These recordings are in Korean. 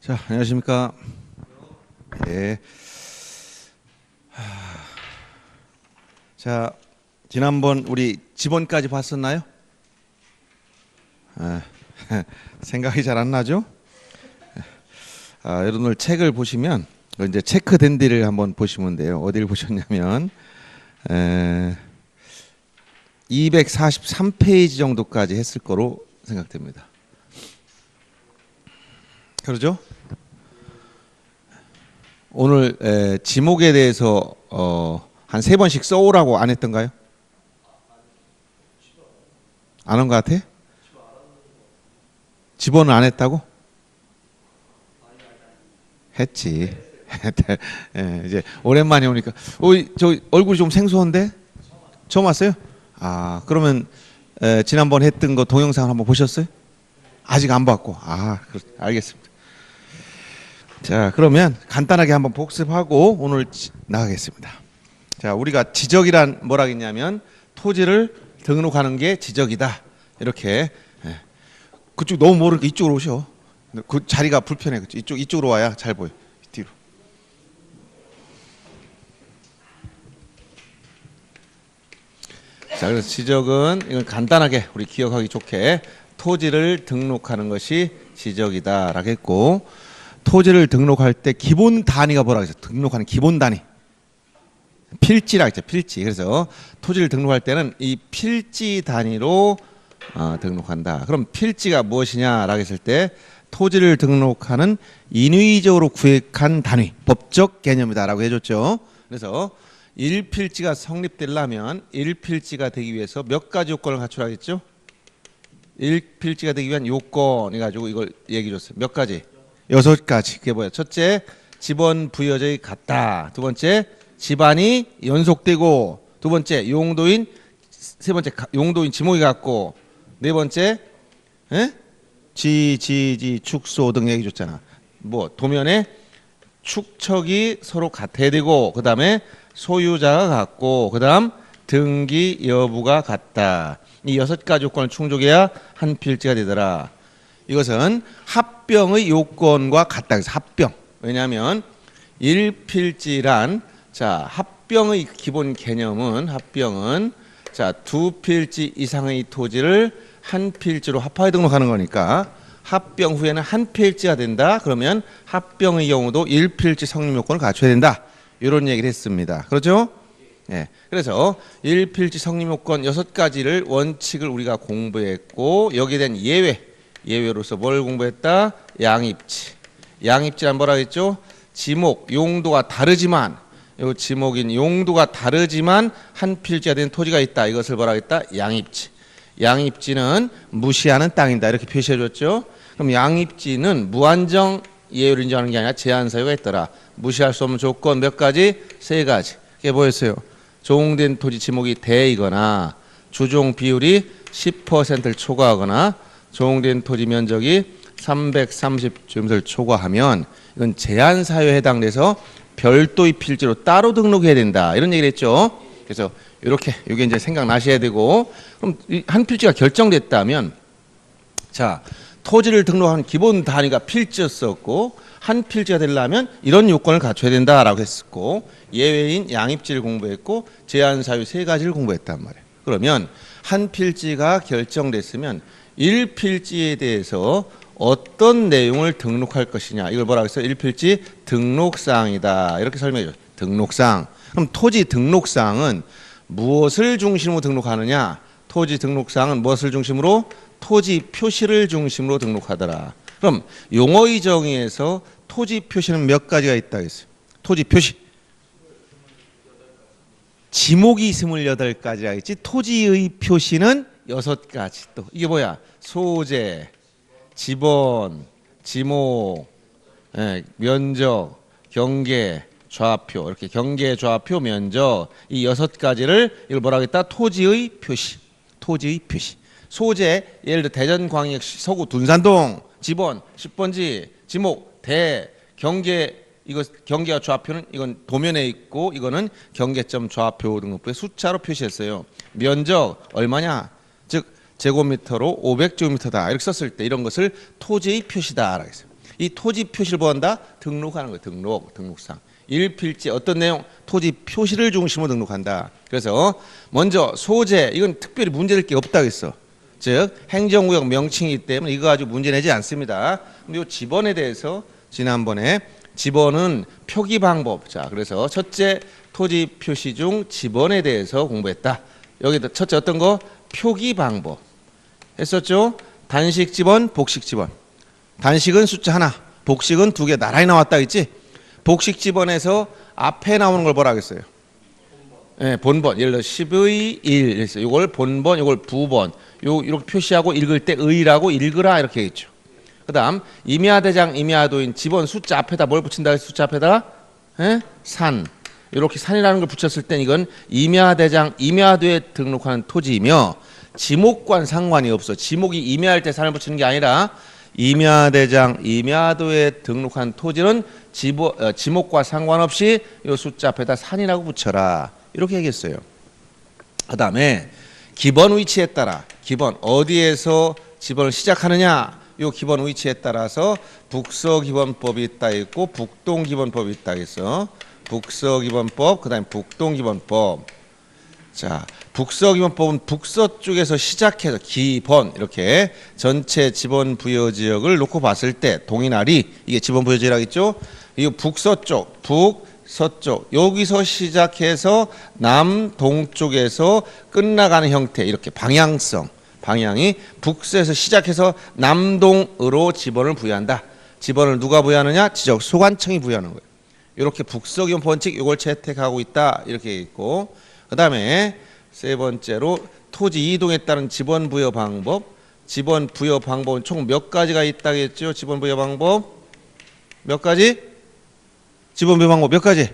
자, 안녕하십니까. 예. 자, 지난번 우리 지본까지 봤었나요? 생각이 잘 안 나죠? 여러분들 책을 보시면 이제 체크된 데를 한번 보시면 돼요. 어디를 보셨냐면 243페이지 정도까지 했을 거로 생각됩니다. 그러죠? 오늘 지목에 대해서 한 3번씩 써오라고 안 했던가요? 안 한 것 같아? 집어는 안 했다고? 했지. 이제 오랜만에 오니까 저 얼굴이 좀 생소한데? 처음 왔어요? 그러면 지난번 했던 거 동영상 한번 보셨어요? 아직 안 봤고. 알겠습니다. 자, 그러면 간단하게 한번 복습하고 오늘 나가겠습니다. 자, 우리가 지적이란 뭐라 했냐면 토지를 등록하는 게 지적이다. 이렇게. 그쪽 너무 모르니까 이쪽으로 오셔. 그 자리가 불편해. 이쪽으로 와야 잘 보여. 뒤로. 자, 그래서 지적은 이건 간단하게 우리 기억하기 좋게 토지를 등록하는 것이 지적이다라고 했고, 토지를 등록할 때 기본 단위가 뭐라고 했어요? 등록하는 기본 단위. 필지라고 했죠. 필지. 그래서 토지를 등록할 때는 이 필지 단위로 등록한다. 그럼 필지가 무엇이냐라고 했을 때 토지를 등록하는 인위적으로 구획한 단위, 법적 개념이다라고 해줬죠. 그래서 1필지가 성립되려면 1필지가 되기 위해서 몇 가지 요건을 갖추라고 했죠? 1필지가 되기 위한 요건 해가지고 이걸 얘기해 줬어요. 몇 가지? 6가지. 그게 뭐야? 첫째, 집원 부여적이 같다. 두 번째, 집안이 연속되고, 두 번째, 용도인, 세 번째, 용도인 지목이 같고, 네 번째, 축소 등 얘기 줬잖아. 도면에 축척이 서로 같아야 되고, 그 다음에 소유자가 같고, 그 다음 등기 여부가 같다. 이 6가지 요건을 충족해야 한 필지가 되더라. 이것은 합병의 요건과 같다. 그래서 합병. 왜냐하면 1필지란 합병의 기본 개념은 합병은 2필지 이상의 토지를 한 필지로 합하여 등록하는 거니까 합병 후에는 한 필지가 된다. 그러면 합병의 경우도 1필지 성립 요건을 갖춰야 된다. 이런 얘기를 했습니다. 그렇죠? 예. 그래서 1필지 성립 요건 6가지를 원칙을 우리가 공부했고, 여기에 대한 예외로서 뭘 공부했다? 양입지. 양입지란 뭐라 했죠? 지목, 용도가 다르지만, 요 지목인 용도가 다르지만 한 필지가 된 토지가 있다. 이것을 뭐라 했다? 양입지. 양입지는 무시하는 땅이다. 이렇게 표시해줬죠. 그럼 양입지는 무한정 예외를 인정하는 게 아니라 제한 사유가 있더라. 무시할 수 없는 조건 몇 가지? 3가지. 그게 뭐였어요? 조공된 토지 지목이 대이거나 주종 비율이 10%를 초과하거나 조공된 토지 면적이 330제곱미터를 초과하면 이건 제한 사유에 해당돼서 별도의 필지로 따로 등록해야 된다. 이런 얘기를 했죠. 그래서 이게 이제 생각나셔야 되고, 그럼 한 필지가 결정됐다면 토지를 등록하는 기본 단위가 필지였었고, 한 필지가 되려면 이런 요건을 갖춰야 된다라고 했었고, 예외인 양입지를 공부했고, 제한 사유 3가지를 공부했단 말이에요. 그러면 한 필지가 결정됐으면 1필지에 대해서 어떤 내용을 등록할 것이냐, 이걸 뭐라고 했어요? 1필지 등록사항이다. 이렇게 설명해 줘요. 등록사항. 그럼 토지 등록사항은 무엇을 중심으로 등록하느냐? 토지 등록사항은 무엇을 중심으로? 토지 표시를 중심으로 등록하더라. 그럼 용어의 정의에서 토지 표시는 몇 가지가 있다 했어요? 토지 표시. 지목이 28가지라 했지, 토지의 표시는 6가지. 또 이게 뭐야? 소재, 지번, 지목, 면적, 경계, 좌표. 이렇게 경계, 좌표, 면적, 이 6가지를 이걸 뭐라고 했다? 토지의 표시. 토지의 표시. 소재, 예를 들어 대전광역시 서구 둔산동, 지번 10번지, 지목, 경계, 이거 경계와 좌표는 이건 도면에 있고, 이거는 경계점 좌표 등록부에 숫자로 표시했어요. 면적 얼마냐? 즉 제곱미터로 500제곱미터다. 이렇게 썼을 때 이런 것을 토지의 표시다라고 했어요. 이 토지 표시를 뭐 한다? 등록하는 거예요. 등록상. 일필지 어떤 내용? 토지 표시를 중심으로 등록한다. 그래서 먼저 소재, 이건 특별히 문제될 게 없다고 했어. 즉 행정구역 명칭이기 때문에 이거 가지고 문제 내지 않습니다. 근데 이 지번에 대해서 지난번에 지번은 표기 방법. 자, 그래서 첫째 토지 표시 중 지번에 대해서 공부했다. 여기다 첫째 어떤 거? 표기 방법 했었죠. 단식 지번, 복식 지번. 단식은 숫자 하나, 복식은 두 개 나란히 나왔다 했지. 복식 지번에서 앞에 나오는 걸 뭐라 하겠어요? 네, 본번. 예를 들어 10의 1 했어요. 이걸 본번, 이걸 부번. 이렇게 표시하고 읽을 때 의라고 읽으라 이렇게 했죠. 그다음 임야대장, 임야도인 지번 숫자 앞에다 뭘 붙인다? 숫자 앞에다 산. 이렇게 산이라는 걸 붙였을 땐 이건 임야대장, 임야도에 등록하는 토지이며 지목과는 상관이 없어. 지목이 임야할 때 산을 붙이는 게 아니라 임야대장, 임야도에 등록한 토지는 지목과 상관없이 이 숫자 앞에다 산이라고 붙여라. 이렇게 얘기했어요. 그 다음에 기본 위치에 따라 기본 어디에서 지번을 시작하느냐, 이 기본 위치에 따라서 북서기본법이 있다 있고 북동기본법이 있다 있어. 북서기본법, 그 다음에 북동기본법. 자, 북서기본법은 북서쪽에서 시작해서 기본 이렇게 전체 지번 부여 지역을 놓고 봤을 때 동이나리 이게 지번 부여 지역이라겠죠. 이 북서쪽, 북서쪽 여기서 시작해서 남동쪽에서 끝나가는 형태 이렇게 방향성 방향이 북서에서 시작해서 남동으로 지번을 부여한다. 지번을 누가 부여하느냐? 지적 소관청이 부여하는 거예요. 이렇게 북서기본 원칙 이걸 채택하고 있다 이렇게 있고, 그 다음에 세 번째로 토지 이동에 따른 지번 부여 방법. 지번 부여 방법은 총 몇 가지가 있다겠죠? 지번 부여 방법 몇 가지? 지번 부여 방법 몇 가지?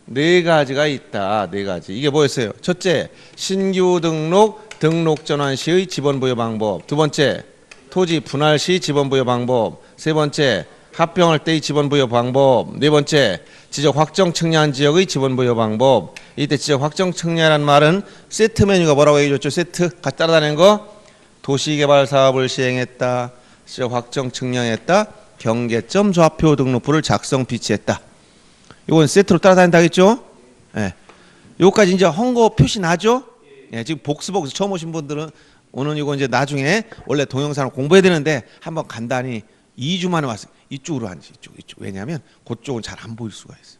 네 가지가 있다. 네 가지. 이게 뭐였어요? 첫째, 신규 등록 전환 시의 지번 부여 방법. 두 번째, 토지 분할 시 지번 부여 방법. 세 번째, 합병할 때의 지번 부여 방법. 네 번째, 지적 확정 측량 지역의 지번 부여 방법. 이때 지적 확정 측량이라는 말은 세트 메뉴가 뭐라고 얘기해줬죠? 세트 같이 따라다니는 거. 도시개발 사업을 시행했다. 지적 확정 측량했다. 경계점 좌표 등록부를 작성 비치했다. 이건 세트로 따라다닌다겠죠? 예. 요까지 이제 헌거 표시 나죠? 예, 지금 복습 처음 오신 분들은 오늘 이거 이제 나중에 원래 동영상을 공부해야 되는데 한번 간단히 2주 만에 왔어요. 이쪽으로 앉지. 이쪽. 왜냐하면 그쪽은 잘 안 보일 수가 있어요.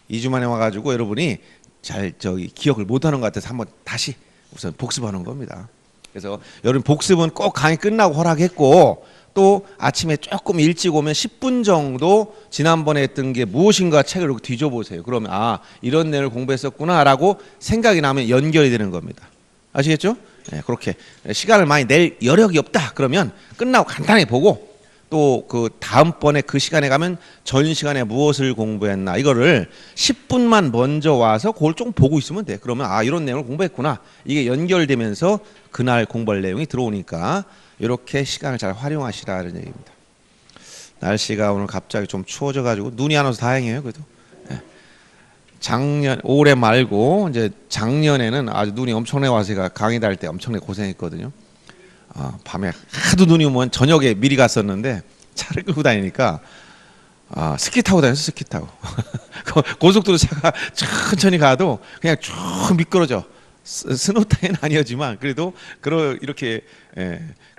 2주 만에 와가지고 여러분이 잘 기억을 못하는 것 같아서 한번 다시 우선 복습하는 겁니다. 그래서 여러분 복습은 꼭 강의 끝나고 허락했고, 또 아침에 조금 일찍 오면 10분 정도 지난번에 했던 게 무엇인가 책을 이렇게 뒤져보세요. 그러면 아, 이런 내용을 공부했었구나라고 생각이 나면 연결이 되는 겁니다. 아시겠죠? 네, 그렇게 시간을 많이 낼 여력이 없다 그러면 끝나고 간단히 보고, 또 그 다음번에 그 시간에 가면 전 시간에 무엇을 공부했나 이거를 10분만 먼저 와서 그걸 좀 보고 있으면 돼. 그러면 아, 이런 내용을 공부했구나. 이게 연결되면서 그날 공부할 내용이 들어오니까 이렇게 시간을 잘 활용하시라는 얘기입니다. 날씨가 오늘 갑자기 좀 추워져 가지고 눈이 안 와서 다행이에요. 그래도 올해 말고 이제 작년에는 아주 눈이 엄청나게 와서 제가 강의 다닐 때 엄청나게 고생했거든요. 밤에 하도 눈이 오면 저녁에 미리 갔었는데 차를 끌고 다니니까 스키 타고 다녔어. 스키 타고 고속도로 차가 천천히 가도 그냥 쭉 미끄러져. 스노우 타임은 아니었지만 그래도 이렇게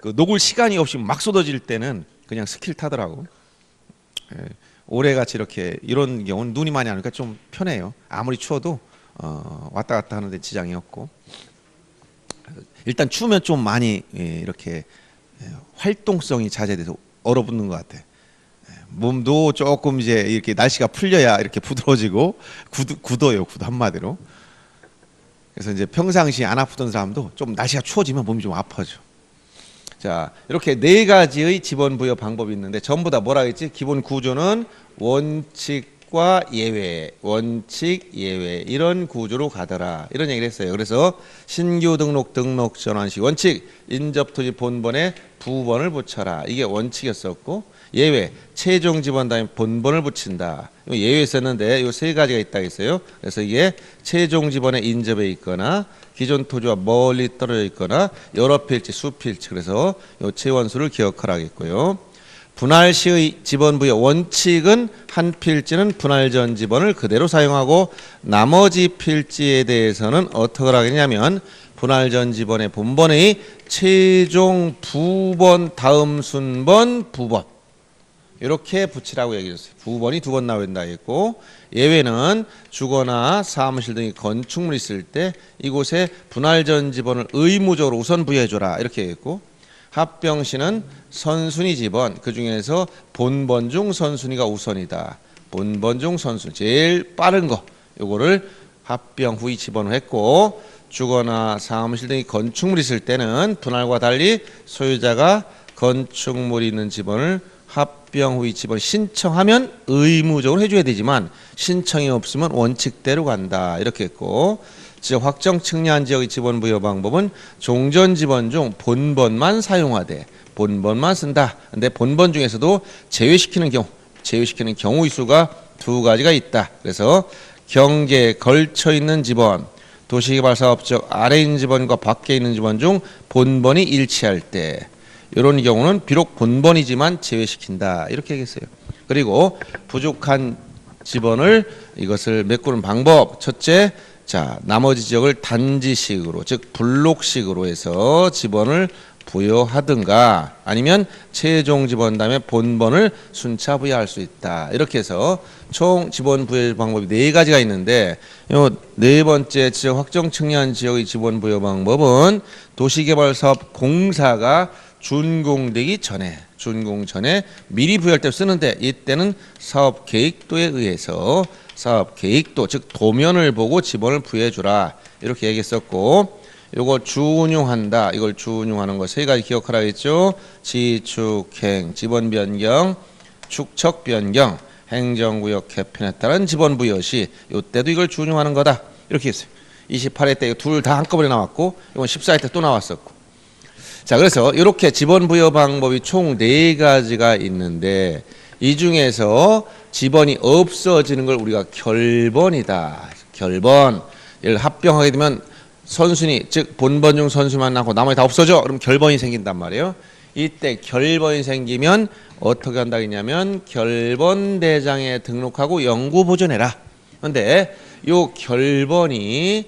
그 녹을 시간이 없이 막 쏟아질 때는 그냥 스키를 타더라고. 올해같이 이렇게 이런 경우는 눈이 많이 안 오니까 좀 편해요. 아무리 추워도 왔다 갔다 하는데 지장이 없고, 일단 추우면 좀 많이 이렇게 활동성이 자제돼서 얼어붙는 것 같아. 몸도 조금 이제 이렇게 날씨가 풀려야 이렇게 부드러워지고 굳어요. 한마디로. 그래서 이제 평상시 안 아프던 사람도 좀 날씨가 추워지면 몸이 좀 아파져. 자, 이렇게 네 가지의 지번 부여 방법이 있는데 전부 다 뭐라 했지? 기본 구조는 원칙과 예외, 원칙, 예외 이런 구조로 가더라. 이런 얘기를 했어요. 그래서 신규 등록 전환 시 원칙 인접토지 본번에 부번을 붙여라. 이게 원칙이었었고, 예외 최종 집원 다음에 본번을 붙인다. 예외 썼는데 요 세 가지가 있다 했어요. 그래서 이게 최종 집원에 인접해 있거나 기존 토지와 멀리 떨어져 있거나 여러 필지, 수필지. 그래서 요 최원수를 기억하라겠고요. 분할 시의 지번 부여 원칙은 한 필지는 분할 전 지번을 그대로 사용하고 나머지 필지에 대해서는 어떻게 하겠냐면 분할 전 지번의 본번의 최종 부번 다음 순번 부번 이렇게 붙이라고 얘기했어요. 부번이 두 번 나온다 했고 예외는 주거나 사무실 등의 건축물이 있을 때 이곳에 분할 전 지번을 의무적으로 우선 부여해줘라 이렇게 했고 합병시는 선순위 지번 그 중에서 본번 중 선순위가 우선이다. 본번 중 선순위 제일 빠른 거 요거를 합병 후에 지번을 했고 주거나 사무실 등의 건축물이 있을 때는 분할과 달리 소유자가 건축물이 있는 지번을 합병 후의 지번 신청하면 의무적으로 해줘야 되지만 신청이 없으면 원칙대로 간다 이렇게 했고 즉 확정 측량 지역의 지번 부여 방법은 종전 지번 중 본번만 사용하되 본번만 쓴다. 근데 본번 중에서도 제외시키는 경우의 수가 두 가지가 있다. 그래서 경계에 걸쳐 있는 지번, 도시개발사업적 아래 있는 지번과 밖에 있는 지번 중 본번이 일치할 때 이런 경우는 비록 본번이지만 제외시킨다. 이렇게 얘기했어요. 그리고 부족한 지번을 이것을 메꾸는 방법 첫째 자 나머지 지역을 단지식으로 즉 블록식으로 해서 지번을 부여하든가 아니면 최종 지번 다음에 본번을 순차 부여할 수 있다. 이렇게 해서 총 지번 부여 방법이 네 가지가 있는데 요 네 번째 지역 확정 측량 지역의 지번 부여 방법은 도시개발사업 공사가 준공 전에 미리 부여할 때 쓰는데 이때는 사업 계획도에 의해서 사업 계획도 즉 도면을 보고 지번을 부여해 주라 이렇게 얘기했었고 요거 준용한다 이걸 준용하는 거 세 가지 기억하라 했죠. 지축행 지번 변경 축척 변경 행정구역 개편에 따른 지번 부여 시 요때도 이걸 준용하는 거다 이렇게 했어요. 28회 때 둘 다 한꺼번에 나왔고 이건 14회 때 또 나왔었고 자 그래서 이렇게 지번 부여 방법이 총 네 가지가 있는데 이 중에서 지번이 없어지는 걸 우리가 결번이다. 결번. 예를 합병하게 되면 선순위 즉 본번 중 선순위만 나고 나머지 다 없어져. 그럼 결번이 생긴단 말이에요. 이때 결번이 생기면 어떻게 한다 했냐면 결번대장에 등록하고 영구 보존해라. 그런데 요 결번이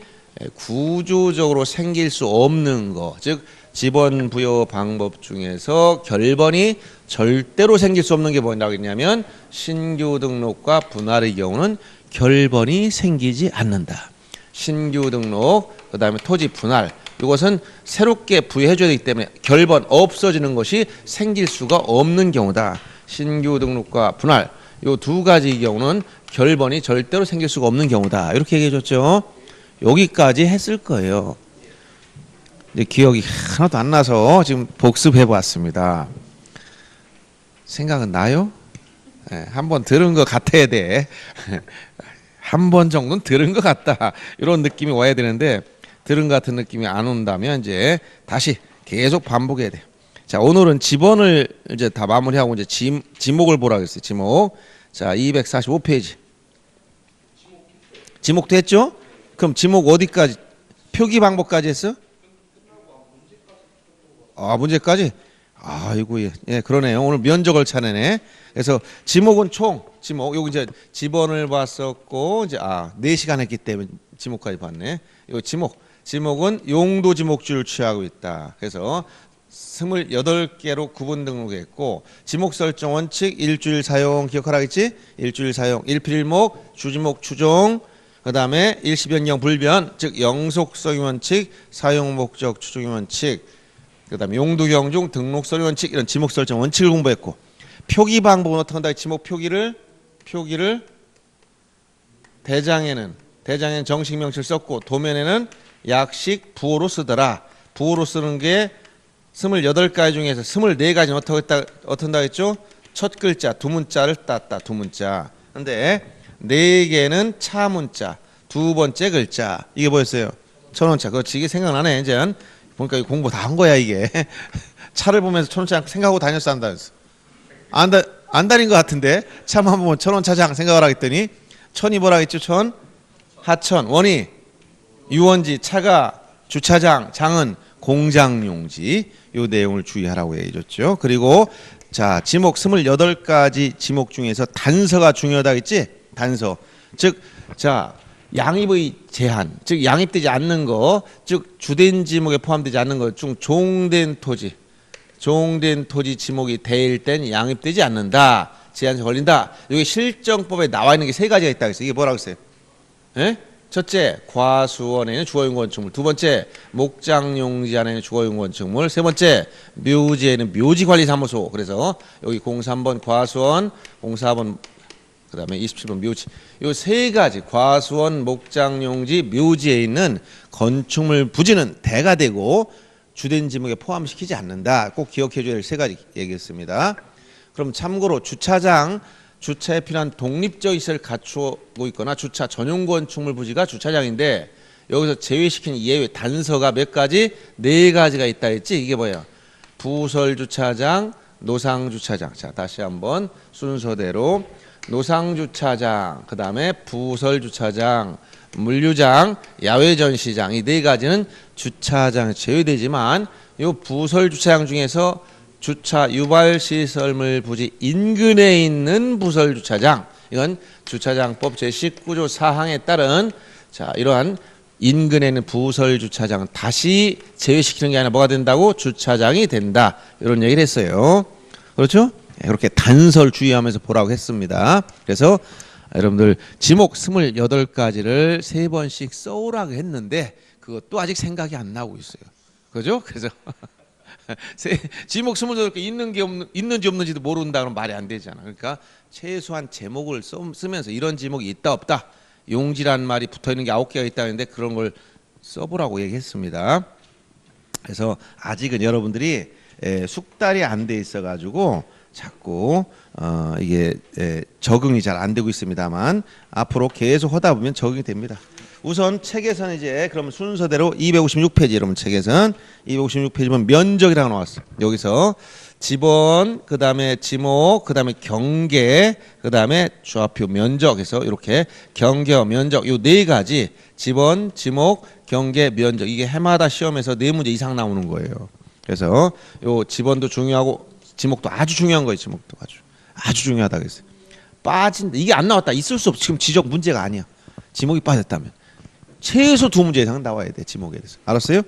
구조적으로 생길 수 없는 거 즉 지번 부여 방법 중에서 결번이 절대로 생길 수 없는 게 뭐라고 했냐면 신규 등록과 분할의 경우는 결번이 생기지 않는다. 신규 등록 그다음에 토지 분할 이것은 새롭게 부여해줘야 되기 때문에 결번 없어지는 것이 생길 수가 없는 경우다. 신규 등록과 분할 이 두 가지 경우는 결번이 절대로 생길 수가 없는 경우다. 이렇게 얘기해 줬죠. 여기까지 했을 거예요. 기억이 하나도 안 나서 지금 복습해 보았습니다. 생각은 나요? 네, 한번 들은 것 같아야 돼. 한 번 정도는 들은 것 같다. 이런 느낌이 와야 되는데 들은 것 같은 느낌이 안 온다면 이제 다시 계속 반복해야 돼. 자, 오늘은 지번을 이제 다 마무리하고 이제 지목을 보라고 했어요. 지목. 자, 245페이지. 지목도 했죠? 그럼 지목 어디까지? 표기 방법까지 했어? 아, 문제까지? 아이고, 예, 그러네요. 오늘 면적을 차네네. 그래서 지목은 지목, 여기 이제 지번을 봤었고, 이제, 4시간 했기 때문에 지목까지 봤네. 요 지목은 용도 지목주를 취하고 있다. 그래서 28개로 구분 등록했고, 지목 설정 원칙, 일주일 사용 기억하라겠지? 일주일 사용, 일필일목, 주지목 추종, 그 다음에 일시변경 불변, 즉 영속성의 원칙, 사용목적 추종의 원칙, 그 다음에 용도경중 등록서류 원칙 이런 지목 설정 원칙을 공부했고 표기 방법은 어떻게 한다? 지목 표기를 대장에는 정식 명칭을 썼고 도면에는 약식 부호로 쓰더라. 부호로 쓰는 게 28가지 중에서 24가지는 어떻게 한다 했죠? 첫 글자 두 문자를 땄다. 두 문자. 근데 4개는 차 문자 두 번째 글자 이게 뭐였어요? 천원차. 그렇지 이게 생각나네 이제. 보니까 공부 다 한 거야 이게. 차를 보면서 천원짜리 생각하고 다녔어 한다. 안다. 안 다닌 것 같은데 참 한번 천원차장 생각을 하겠더니 천이 뭐라 했죠? 천 하천, 원이 유원지, 차가 주차장, 장은 공장용지. 요 내용을 주의하라고 얘기해줬죠. 그리고 자 지목 28가지 지목 중에서 단서가 중요하다 했지. 단서 즉 자 양입의 제한, 즉 양입되지 않는 거, 즉 주된 지목에 포함되지 않는 것 중 종된 토지 지목이 대일 땐 양입되지 않는다. 제한이 걸린다. 여기 실정법에 나와 있는 게 세 가지가 있다 그랬어요. 이게 뭐라고 했어요? 예? 첫째, 과수원에는 주거용건축물. 두 번째, 목장용지 안에는 주거용건축물. 세 번째, 묘지에는 묘지관리사무소. 그래서 여기 03번 과수원, 04번 그다음에 27번 묘지. 요 세 가지 과수원, 목장용지, 묘지에 있는 건축물 부지는 대가 되고 주된 지목에 포함시키지 않는다. 꼭 기억해 줘야 될 세 가지 얘기했습니다. 그럼 참고로 주차장, 주차에 필요한 독립적 시설을 갖추고 있거나 주차 전용 건축물 부지가 주차장인데 여기서 제외시킨 예외 단서가 몇 가지? 네 가지가 있다 했지. 이게 뭐예요? 부설 주차장, 노상 주차장. 자, 다시 한번 순서대로 노상 주차장, 그다음에 부설 주차장, 물류장, 야외 전시장. 이 네 가지는 주차장에 제외되지만 이 부설 주차장 중에서 주차 유발 시설물 부지 인근에 있는 부설 주차장, 이건 주차장법 제19조 4항에 따른 자 이러한 인근에 있는 부설 주차장은 다시 제외시키는 게 아니라 뭐가 된다고? 주차장이 된다. 이런 얘기를 했어요. 그렇죠? 그렇게 단서를 주의하면서 보라고 했습니다. 그래서 여러분들 지목 28가지를 3번씩 써오라고 했는데 그것도 아직 생각이 안 나고 있어요. 그죠? 그래서 지목 28개 있는지 없는지도 모른다 그러면 말이 안 되잖아. 그러니까 최소한 제목을 쓰면서 이런 지목이 있다 없다. 용지란 말이 붙어있는 게 9개가 있다는데 그런 걸 써보라고 얘기했습니다. 그래서 아직은 여러분들이 숙달이 안 돼 있어가지고 자꾸 이게 적응이 잘 안 되고 있습니다만 앞으로 계속 하다 보면 적응이 됩니다. 우선 책에서는 이제 그럼 순서대로 256페이지 여러분 책에서는 256페이지면 면적이라고 나왔어. 여기서 지번, 그다음에 지목, 그다음에 경계, 그다음에 좌표 면적에서 이렇게 경계와 면적 요 네 가지 지번, 지목, 경계, 면적 이게 해마다 시험에서 4문제 이상 나오는 거예요. 그래서 요 지번도 중요하고 지목도 아주 중요한 거예요. 지목도 아주 중요하다 그랬어요. 빠진다. 이게 안 나왔다. 있을 수 없어. 지금 지적 문제가 아니야. 지목이 빠졌다면 최소 2문제 이상 나와야 돼. 지목에 대해서. 알았어요?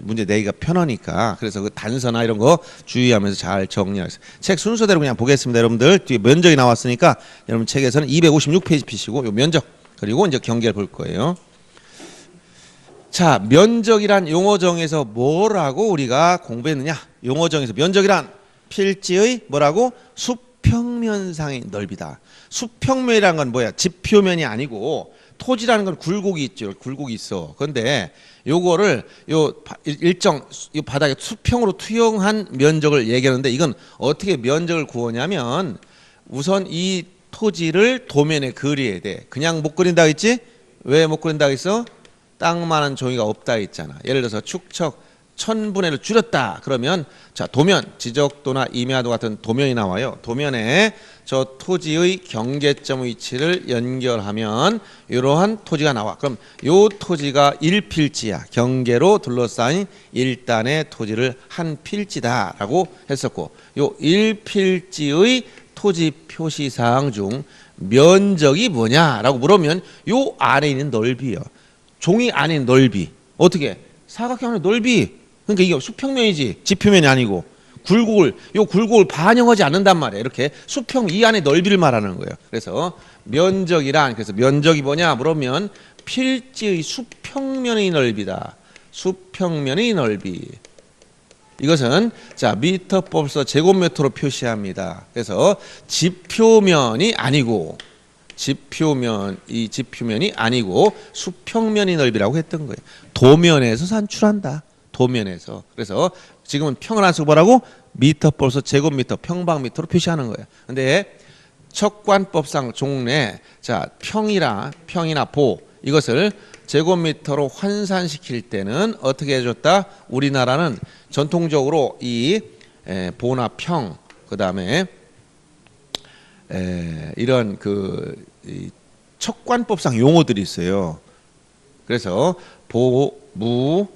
문제 내기가 편하니까. 그래서 그 단서나 이런 거 주의하면서 잘 정리하세요. 책 순서대로 그냥 보겠습니다. 여러분들 뒤에 면적이 나왔으니까 여러분 책에서는 256페이지 피시고 요 면적 그리고 이제 경계를 볼 거예요. 자, 면적이란 용어정에서 뭐라고 우리가 공부했느냐? 용어정에서 면적이란 필지의 뭐라고? 수평면상의 넓이다. 수평면이란 건 뭐야? 지표면이 아니고 토지라는 건 굴곡이 있죠. 굴곡이 있어. 그런데 요거를 요 일정 요 바닥에 수평으로 투영한 면적을 얘기하는데 이건 어떻게 면적을 구하냐면 우선 이 토지를 도면에 그려야 돼. 그냥 못 그린다 했지? 왜 못 그린다 했어? 땅만한 종이가 없다 했잖아. 예를 들어서 축척 1000분의 1을 줄였다. 그러면 자 도면 지적도나 임야도 같은 도면이 나와요. 도면에 저 토지의 경계점 위치를 연결하면 이러한 토지가 나와. 그럼 요 토지가 1필지야. 경계로 둘러싸인 1단의 토지를 한 필지다라고 했었고 요 1필지의 토지 표시사항 중 면적이 뭐냐라고 물으면 요 안에 있는 넓이요. 종이 안에 있는 넓이. 어떻게? 사각형 안에 넓이. 그러니까 이게 수평면이지 지표면이 아니고 굴곡을 반영하지 않는단 말이에요. 이렇게 수평 이 안에 넓이를 말하는 거예요. 그래서 면적이란 그래서 면적이 뭐냐 물으면 필지의 수평면의 넓이다. 수평면의 넓이. 이것은 자 미터법서 제곱미터로 표시합니다. 그래서 지표면이 아니고 이 지표면이 아니고 수평면의 넓이라고 했던 거예요. 도면에서 산출한다. 도면에서. 그래서 지금은 평을 안 쓰고 뭐라고? 미터법서 제곱미터, 평방미터로 표시하는 거예요. 근데 척관법상 종래 자 평이나 보 이것을 제곱미터로 환산시킬 때는 어떻게 해줬다? 우리나라는 전통적으로 이 보나 평 그다음에 이런 이 척관법상 용어들이 있어요. 그래서 보, 무,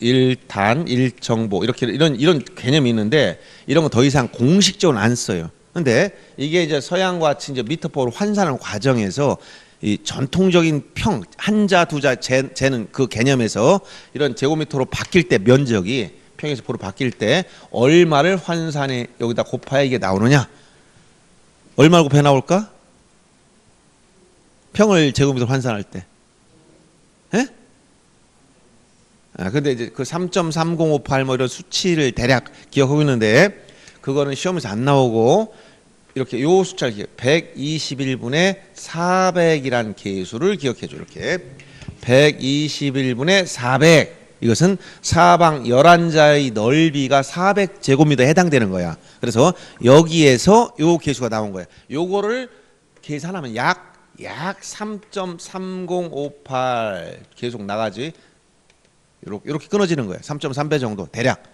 일단, 일정보 이렇게 이런 개념이 있는데 이런 거 더 이상 공식적으로 안 써요. 근데 이게 이제 서양과 같이 이제 미터법으로 환산하는 과정에서 이 전통적인 평 한자 두자 재는 그 개념에서 이런 제곱미터로 바뀔 때 면적이 평에서 보로 바뀔 때 얼마를 환산해 여기다 곱하야 이게 나오느냐? 얼마를 곱해 나올까? 평을 제곱미터로 환산할 때. 예? 근데 이제 그 3.3058 뭐 이런 수치를 대략 기억하고 있는데 그거는 시험에서 안 나오고 이렇게 요 숫자를 121분의 400이라는 계수를 기억해 줘. 이렇게 121분의 400 이것은 사방 11자의 넓이가 400제곱미터에 해당되는 거야. 그래서 여기에서 요 계수가 나온 거야. 요거를 계산하면 약 3.3058 계속 나가지. 이렇게 끊어지는 거예요. 3.3배 정도 대략.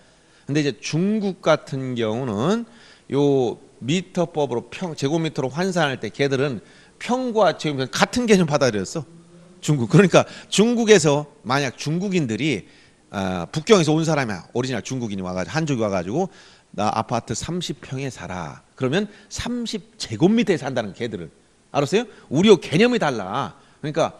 근데 이제 중국 같은 경우는 요 미터법으로 제곱미터로 환산할 때 걔들은 평과 제곱미터 같은 개념 받아들였어. 중국. 그러니까 중국에서 만약 중국인들이 북경에서 온 사람이야. 오리지널 중국인이 와가지고 한족이 와가지고 나 아파트 30평에 살아. 그러면 30제곱미터에 산다는 걔들은. 알았어요? 우리와 개념이 달라. 그러니까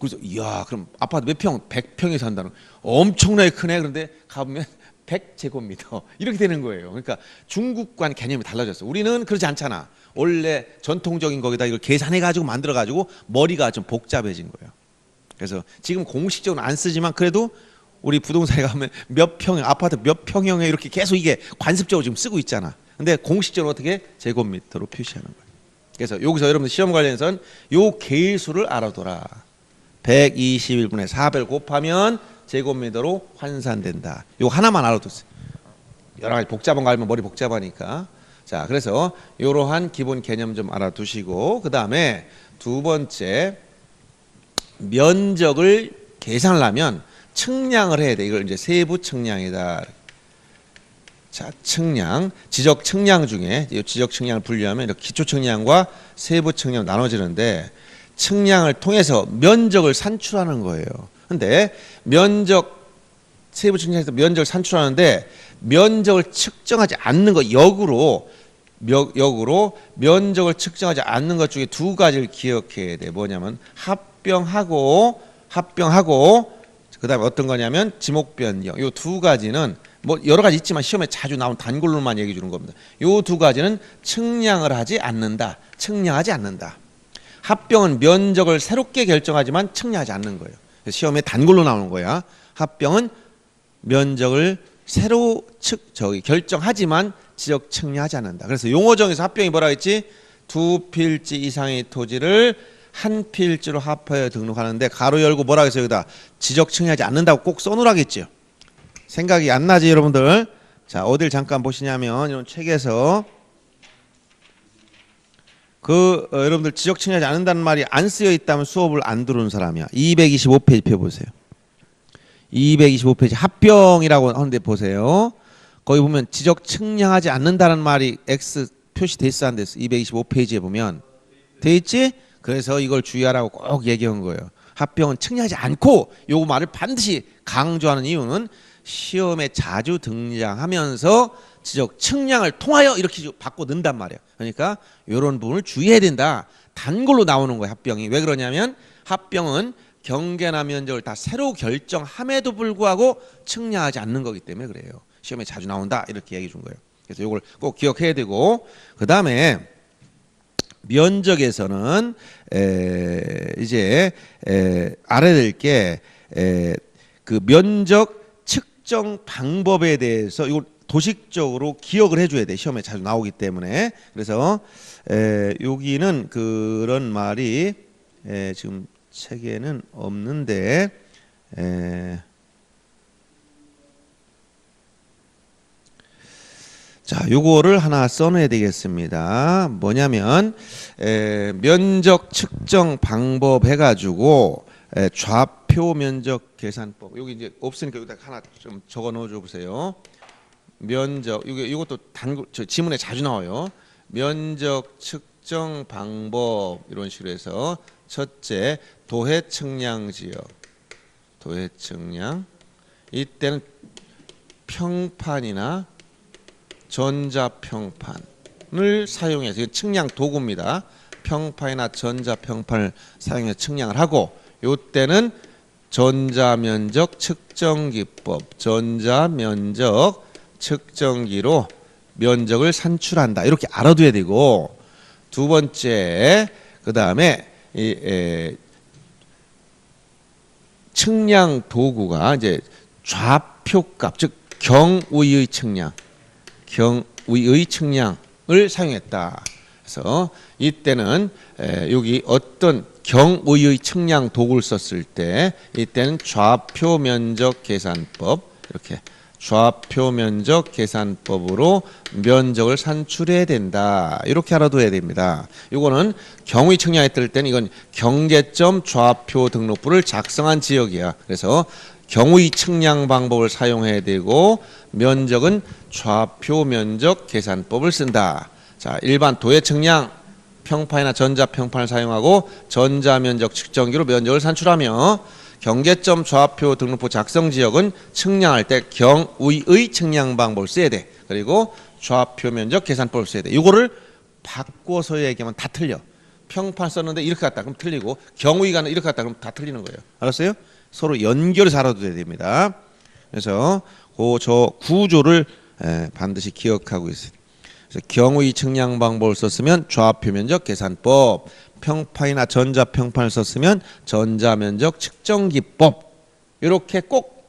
그래서 이야 그럼 아파트 몇 평? 100평에 산다는 엄청나게 크네. 그런데 가보면 100제곱미터 이렇게 되는 거예요. 그러니까 중국과는 개념이 달라졌어. 우리는 그렇지 않잖아. 원래 전통적인 거기다 이걸 계산해 가지고 만들어 가지고 머리가 좀 복잡해진 거예요. 그래서 지금 공식적으로 안 쓰지만 그래도 우리 부동산에 가면 몇 평 아파트 몇 평형에 이렇게 계속 이게 관습적으로 지금 쓰고 있잖아. 근데 공식적으로 어떻게 제곱미터로 표시하는 거예요. 그래서 여기서 여러분들 시험 관련해서는 요 계수를 알아둬라. 121분의 400을 곱하면 제곱미터로 환산된다. 요 하나만 알아두세요. 여러 가지 복잡한 거 알면 머리 복잡하니까. 자, 그래서 이러한 기본 개념 좀 알아두시고 그 다음에 두 번째 면적을 계산하려면 측량을 해야 돼. 이걸 이제 세부 측량이다. 자, 측량, 지적 측량 중에 이 지적 측량을 분류하면 이렇게 기초 측량과 세부 측량 나눠지는데 측량을 통해서 면적을 산출하는 거예요. 근데 세부 측량에서 면적을 산출하는데 면적을 측정하지 않는 것 역으로 면적을 측정하지 않는 것 중에 두 가지를 기억해야 돼. 뭐냐면 합병하고 그다음에 어떤 거냐면 지목변경. 요 두 가지는 뭐 여러 가지 있지만 시험에 자주 나온 단골로만 얘기해 주는 겁니다. 요 두 가지는 측량을 하지 않는다. 측량하지 않는다. 합병은 면적을 새롭게 결정하지만 측량하지 않는 거예요. 시험에 단골로 나오는 거야. 합병은 면적을 새로 결정하지만 지적 측량하지 않는다. 그래서 용어정에서 합병이 뭐라 했지? 두 필지 이상의 토지를 한 필지로 합하여 등록하는데 가로 열고 뭐라 했어요? 여기다 지적 측량하지 않는다고 꼭 써놓으라겠죠. 생각이 안 나지 여러분들? 자, 어딜 잠깐 보시냐면 이런 책에서 여러분들 지적 측량하지 않는다는 말이 안 쓰여 있다면 수업을 안 들어오는 사람이야. 225페이지 펴보세요. 225페이지 합병이라고 하는데 보세요. 거기 보면 지적 측량하지 않는다는 말이 X 표시돼 있어 안 됐어? 225페이지에 보면 돼 있지? 그래서 이걸 주의하라고 꼭 얘기한 거예요. 합병은 측량하지 않고 요 말을 반드시 강조하는 이유는 시험에 자주 등장하면서 지적 측량을 통하여 이렇게 바꿔 넣는단 말이야. 그러니까 이런 부분을 주의해야 된다. 단골로 나오는 거야 합병이. 왜 그러냐면 합병은 경계나 면적을 다 새로 결정함에도 불구하고 측량하지 않는 거기 때문에 그래요. 시험에 자주 나온다 이렇게 얘기해 준 거예요. 그래서 이걸 꼭 기억해야 되고 그 다음에 면적에서는 이제 알아야 될 게 그 면적 측정 방법에 대해서 이걸 도식적으로 기억을 해줘야 돼. 시험에 자주 나오기 때문에. 그래서 여기는 그런 말이 지금 책에는 없는데 자, 요거를 하나 써놔야 되겠습니다. 뭐냐면 면적 측정 방법 해가지고 좌표 면적 계산법. 여기 이제 없으니까 여기다 하나 좀 적어 넣어줘 보세요. 면적 이것도 지문에 자주 나와요. 면적 측정 측정 방법 이런 식으로 해서 첫째 도해 측량 지역 도해 측량 이때는 평판이나 전자평판을 사용해서 측량 도구입니다. 평판이나 전자평판을 사용해서 측량을 하고 이때는 전자면적 측정기법 전자면적 측정기로 면적을 산출한다. 이렇게 알아둬야 되고 두 번째 그 다음에 측량 도구가 이제 좌표값 즉 경위의 측량을 사용했다. 그래서 이때는 여기 어떤 경위의 측량 도구를 썼을 때 이때는 좌표 면적 계산법 이렇게 좌표 면적 계산법으로 면적을 산출해야 된다. 이렇게 알아둬야 됩니다. 이거는 경위 측량했을 때는 이건 경계점 좌표 등록부를 작성한 지역이야. 그래서 경위 측량 방법을 사용해야 되고 면적은 좌표 면적 계산법을 쓴다. 자, 일반 도해 측량 평판이나 전자평판을 사용하고 전자면적 측정기로 면적을 산출하며 경계점 좌표 등록부 작성 지역은 측량할 때 경위의 측량 방법을 써야 돼. 그리고 좌표 면적 계산법을 써야 돼. 이거를 바꿔서 얘기하면 다 틀려. 평판 썼는데 이렇게 갔다 그럼 틀리고 경위가 이렇게 갔다 그럼 다 틀리는 거예요. 알았어요? 서로 연결해서 알아둬야 됩니다. 그래서 저 구조를 반드시 기억하고 있어요. 그래서 경위 측량 방법을 썼으면 좌표 면적 계산법, 평판이나 전자평판을 썼으면 전자면적 측정기법 이렇게 꼭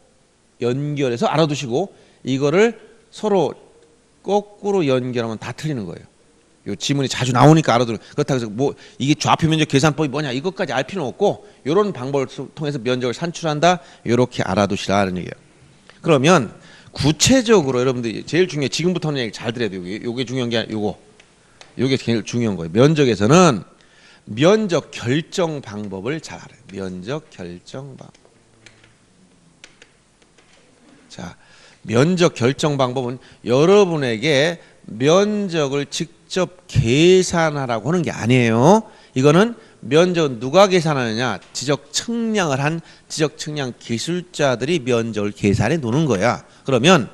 연결해서 알아두시고 이거를 서로 거꾸로 연결하면 다 틀리는 거예요. 요 지문이 자주 나오니까 알아두는. 그렇다고 해서 뭐 이게 좌표 면적 계산법이 뭐냐 이것까지 알 필요는 없고 이런 방법을 통해서 면적을 산출한다 이렇게 알아두시라는 얘기예요. 그러면 구체적으로 여러분들이 제일 중요해. 지금부터는 얘기 잘 들어야 돼요. 요게 중요한 게 아니라 요게 제일 중요한 거예요. 면적에서는 면적 결정 방법을 잘 알아요. 면적 결정 방법. 자, 면적 결정 방법은 여러분에게 면적을 직접 계산하라고 하는 게 아니에요. 이거는 면적은 누가 계산하느냐? 지적 측량을 한 지적 측량 기술자들이 면적을 계산해 놓는 거야. 그러면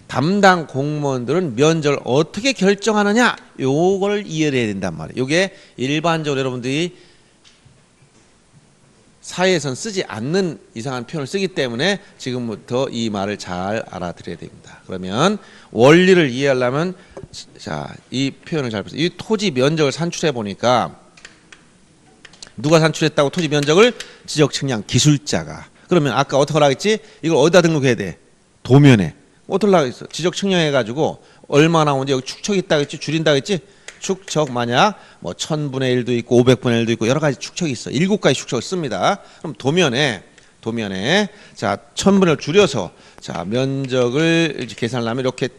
담당 공무원들은 면적을 어떻게 결정하느냐? 요걸 이해를 해야 된단 말이에요. 요게 일반적으로 여러분들이 사회에선 쓰지 않는 이상한 표현을 쓰기 때문에 지금부터 이 말을 잘 알아들어야 됩니다. 그러면 원리를 이해하려면 자, 이 표현을 잘 보세요. 이 토지 면적을 산출해 보니까 누가 산출했다고 토지 면적을? 지적 측량 기술자가. 그러면 아까 어떻게 하라고 했지? 이걸 어디다 등록해야 돼? 도면에. 어떻게 하라고 했어? 지적 측량해 가지고 얼마 나오는지 여기 축척이 있다고 했지? 줄인다고 했지? 축척 만약 뭐 1000분의 1도 있고 500분의 1도 있고 여러 가지 축척이 있어. 7가지 축척을 씁니다. 그럼 도면에 자 1000분을 줄여서 자 면적을 이제 계산을 하면 이렇게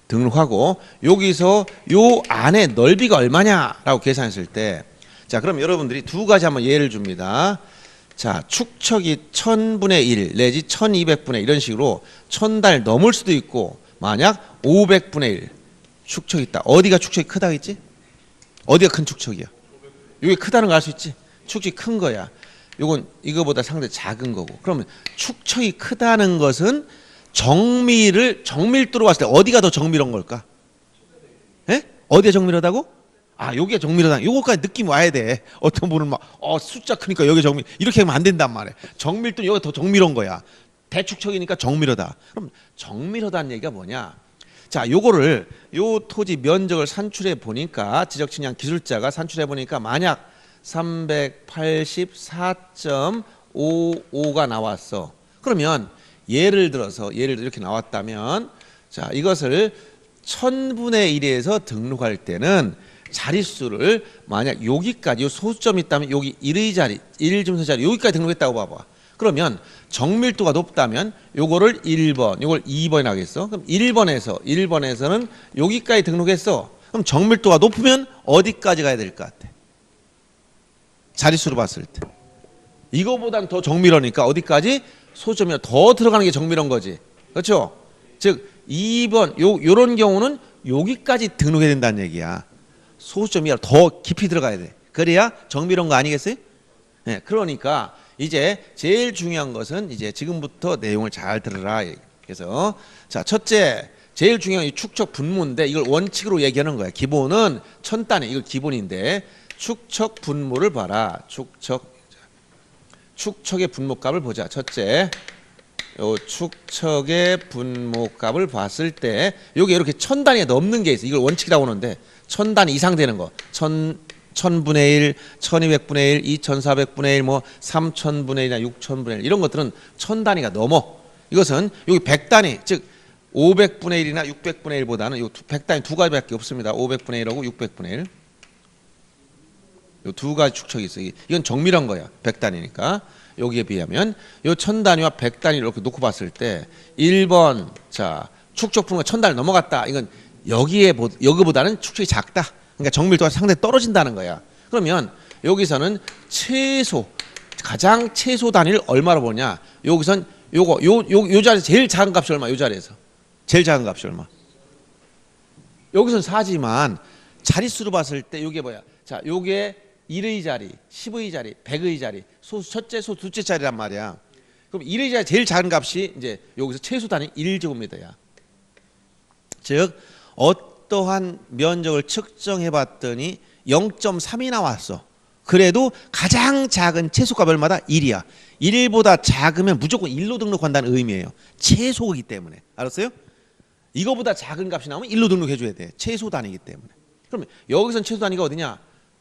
등록하고 여기서 요 안에 넓이가 얼마냐라고 계산했을 때 자 그럼 여러분들이 두 가지 한번 예를 줍니다. 자 축척이 1000분의 1 내지 1200분의 1 이런 식으로 1000달 넘을 수도 있고 만약 500분의 1 축척이 있다. 어디가 축척이 크다고 했지? 어디가 큰 축척이야? 이게 크다는 걸 알 수 있지? 축척이 큰 거야. 요건 이거보다 상당히 작은 거고. 그러면 축척이 크다는 것은 정밀도로 봤을 때 어디가 더 정밀한 걸까? 예? 어디가 정밀하다고? 아, 여기가 정밀하다. 요거까지 느낌 와야 돼. 어떤 분은 막 숫자 크니까 여기 정밀 이렇게 하면 안 된단 말이야. 정밀도는 여기가 더 정밀한 거야. 대축척이니까 정밀하다. 그럼 정밀하다는 얘기가 뭐냐? 자, 요거를 요 토지 면적을 산출해 보니까 지적 측량 기술자가 산출해 보니까 만약 384.55가 나왔어. 그러면 예를 들어서 이렇게 나왔다면 자, 이것을 1000분의 1에서 등록할 때는 자릿수를 만약 여기까지 요 소수점이 있다면 여기 1의 자리, 1중선 자리 여기까지 등록했다고 봐봐. 그러면 정밀도가 높다면 요거를 1번, 요걸 2번에 하겠어. 그럼 1번에서는 여기까지 등록했어. 그럼 정밀도가 높으면 어디까지 가야 될 것 같아? 자릿수로 봤을 때. 이거보단 더 정밀하니까 어디까지? 소수점이 더 들어가는 게 정밀한 거지. 그렇죠? 즉 2번 요런 경우는 여기까지 등록해야 된다는 얘기야. 소수점 이하로 더 깊이 들어가야 돼. 그래야 정밀한 거 아니겠어요? 네, 그러니까 이제 제일 중요한 것은 이제 지금부터 내용을 잘 들으라. 그래서 자, 첫째, 제일 중요한 이 축척 분모인데 이걸 원칙으로 얘기하는 거야. 기본은 천 단위, 이걸 기본인데 축척 분모를 봐라. 축척의 분모값을 보자. 첫째, 요 축척의 분모값을 봤을 때 요게 이렇게 천 단위가 넘는 게 있어. 이걸 원칙이라고 하는데 천 단위 이상 되는 거. 1000분의 1, 1200분의 1, 2400분의 1, 뭐 3000분의 1이나 6000분의 1 이런 것들은 천 단위가 넘어. 이것은 여기 100단위, 즉 500분의 1이나 600분의 1보다는 요 100단위 두 가지밖에 없습니다. 500분의 1하고 600분의 1. 요 두 가지 축척이 있어요. 이건 정밀한 거야. 100단위니까. 여기에 비하면 요 1000단위와 100단위를 이렇게 놓고 봤을 때 1번 자 축척 분모가 1000단위 넘어갔다. 이건 여기보다는 축척이 작다. 그러니까 정밀도가 상당히 떨어진다는 거야. 그러면 여기서는 가장 최소 단위를 얼마로 보냐? 여기선 요 자리에서 제일 작은 값이 얼마? 요 자리에서 제일 작은 값이 얼마? 여기선 4지만 자릿수로 봤을 때 요게 뭐야? 자, 요게 1의 자리, 10의 자리, 100의 자리, 소수 첫째, 소수 둘째 자리란 말이야. 그럼 1의 자리 제일 작은 값이 이제 여기서 최소 단위 1제곱미터야. 즉 어떠한 면적을 측정해 봤더니 0.3이 나왔어. 그래도 가장 작은 최소값 얼마다? 1이야. 1보다 작으면 무조건 1로 등록한다는 의미예요. 최소이기 때문에. 알았어요? 이거보다 작은 값이 나오면 1로 등록해 줘야 돼. 최소 단위이기 때문에. 그러면 여기선 최소 단위가 어디냐?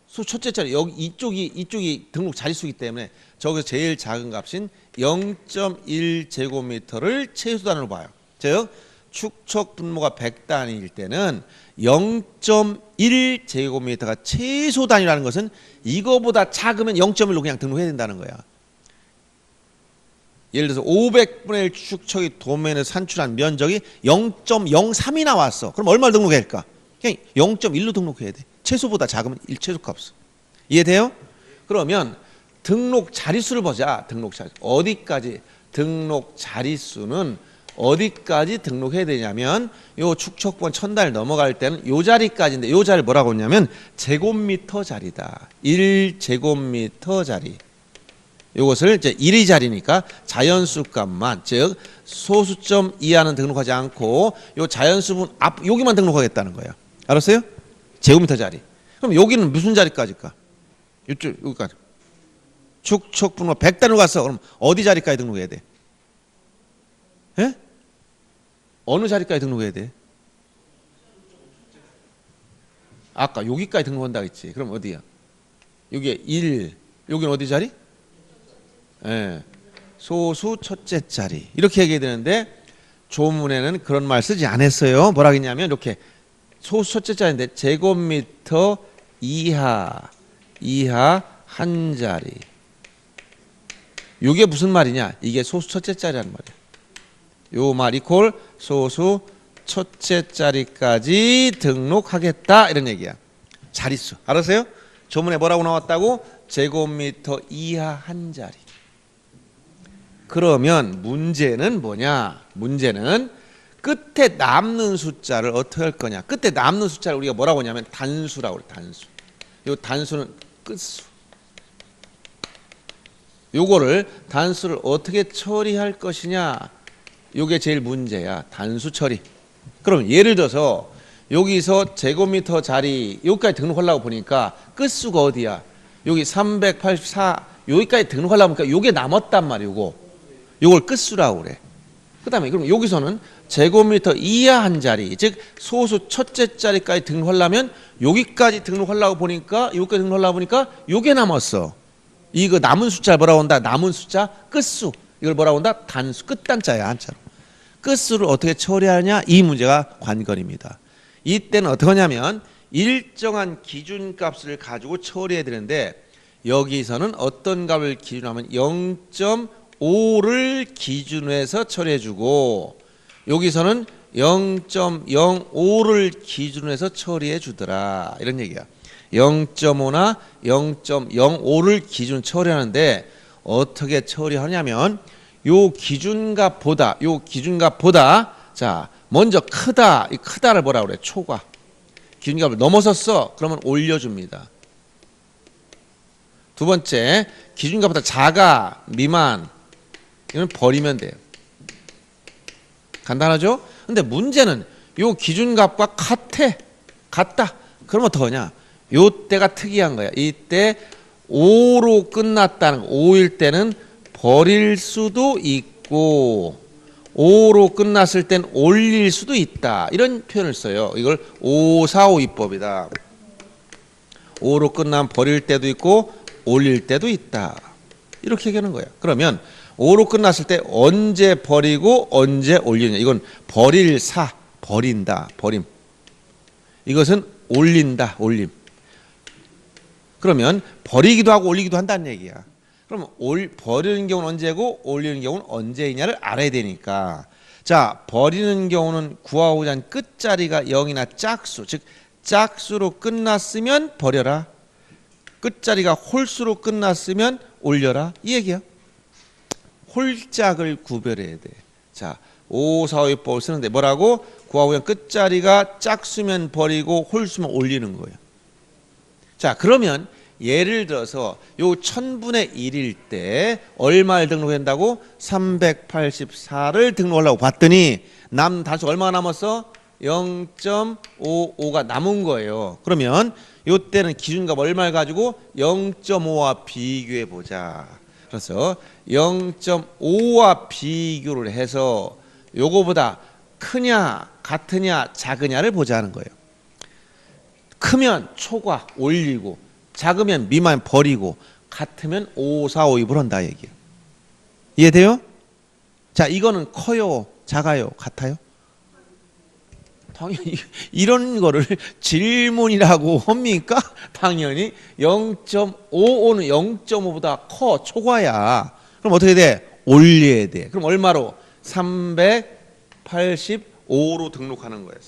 수 첫째 자리 여기 이쪽이 등록 자릿수이기 때문에 저기서 제일 작은 값인 0.1제곱미터를 최소 단위로 봐요. 즉 축척 분모가 100단위일 때는 0.1제곱미터가 최소 단위라는 것은 이거보다 작으면 0.1로 그냥 등록해야 된다는 거야. 예를 들어서 500분의 1 축척이 도면에 산출한 면적이 0.03이 나왔어. 그럼 얼마를 등록해야 할까? 그냥 0.1로 등록해야 돼. 최소보다 작으면 1최소값. 이해돼요? 그러면 등록 자릿수를 보자. 등록 자릿수. 어디까지? 등록 자릿수는 어디까지 등록해야 되냐면 요 축척분 1000단위를 넘어갈 때는 요 자리까지인데 요 자리를 뭐라고 하냐면 제곱미터 자리다. 1제곱미터 자리. 요것을 이제 1의 자리니까 자연수 값만, 즉 소수점 이하는 등록하지 않고 요 자연수분 앞 여기만 등록하겠다는 거예요. 알았어요? 제곱미터 자리. 그럼 여기는 무슨 자리까지일까? 이쪽 여기까지. 축척분모 100단위로 갔어. 그럼 어디 자리까지 등록해야 돼? 예? 어느 자리까지 등록해야 돼? 아까 여기까지 등록한다고 했지. 그럼 어디야? 여기에 1. 여기는 어디 자리? 예. 소수 첫째 자리. 이렇게 얘기해야 되는데 조문에는 그런 말 쓰지 않았어요. 뭐라 했냐면 이렇게 소수 첫째 자리인데 제곱미터 이하 한 자리. 이게 무슨 말이냐? 이게 소수 첫째 자리라는 말이야. 요 말 이퀄 소수 첫째 자리까지 등록하겠다 이런 얘기야. 자릿수. 알았어요? 조문에 뭐라고 나왔다고? 제곱미터 이하 한 자리. 그러면 문제는 뭐냐? 문제는 끝에 남는 숫자를 어떻게 할 거냐? 끝에 남는 숫자를 우리가 뭐라고 하냐면 단수라고 그래. 단수. 요 단수는 끝수. 요거를 단수를 어떻게 처리할 것이냐? 요게 제일 문제야. 단수 처리. 그럼 예를 들어서 여기서 제곱미터 자리 여기까지 등록하려고 보니까 끝수가 어디야? 여기 384 여기까지 등록하려고 보니까 요게 남았단 말이야. 요걸 끝수라고 그래. 그 다음에 그럼 여기서는 제곱미터 이하 한 자리, 즉 소수 첫째 자리까지 등록하려면 여기까지 등록하려고 보니까 요게 남았어. 이거 남은 숫자를 뭐라고 한다? 남은 숫자 끝수. 이걸 뭐라고 한다? 단수. 끝단자야. 한자로. 끝수를 어떻게 처리하냐? 이 문제가 관건입니다. 이때는 어떻게 하냐면 일정한 기준값을 가지고 처리해야 되는데 여기서는 어떤 값을 기준하면 0.5를 기준으로 해서 처리해주고 여기서는 0.05를 기준으로 해서 처리해 주더라. 이런 얘기야. 0.5나 0.05를 기준 처리하는데 어떻게 처리하냐면 요 기준값보다 자 먼저 크다. 이 크다를 뭐라 그래? 초과. 기준값을 넘어섰어. 그러면 올려줍니다. 두 번째, 기준값보다 작아, 미만. 이건 버리면 돼요. 간단하죠? 근데 문제는 요 기준값과 같다. 그러면 어떡하냐? 요 때가 특이한 거야. 이때 5로 끝났다는 거. 5일 때는 버릴 수도 있고 5로 끝났을 땐 올릴 수도 있다. 이런 표현을 써요. 이걸 5452법이다. 5로 끝나면 버릴 때도 있고 올릴 때도 있다. 이렇게 얘기하는 거야. 그러면 5로 끝났을 때 언제 버리고 언제 올리느냐. 이건 버린다. 버림. 이것은 올린다. 올림. 그러면 버리기도 하고 올리기도 한다는 얘기야. 그러면 버리는 경우는 언제고 올리는 경우는 언제이냐를 알아야 되니까. 자, 버리는 경우는 구하고자 하는 끝자리가 0이나 짝수, 즉 짝수로 끝났으면 버려라. 끝자리가 홀수로 끝났으면 올려라. 이 얘기야. 홀짝을 구별해야 돼. 자, 5452법을 쓰는데 뭐라고? 구하고자 하는 끝자리가 짝수면 버리고 홀수면 올리는 거예요. 자, 그러면 예를 들어서 요 1000분의 1일 때 얼마를 등록한다고? 384를 등록하려고 봤더니 남 단수 얼마가 남았어? 0.55가 남은 거예요. 그러면 요 때는 기준값 얼마를 가지고 0.5와 비교해 보자. 그래서 0.5와 비교를 해서 요거보다 크냐 같으냐 작으냐를 보자는 거예요. 크면 초과 올리고 작으면 미만 버리고 같으면 5452를 한다 얘기예요. 이해돼요? 자, 이거는 커요 작아요 같아요? 당연히 이런 거를 질문이라고 합니까? 당연히 0.55는 0.5보다 커 초과야. 그럼 어떻게 돼? 올려야 돼. 그럼 얼마로? 385로 등록하는 거예요.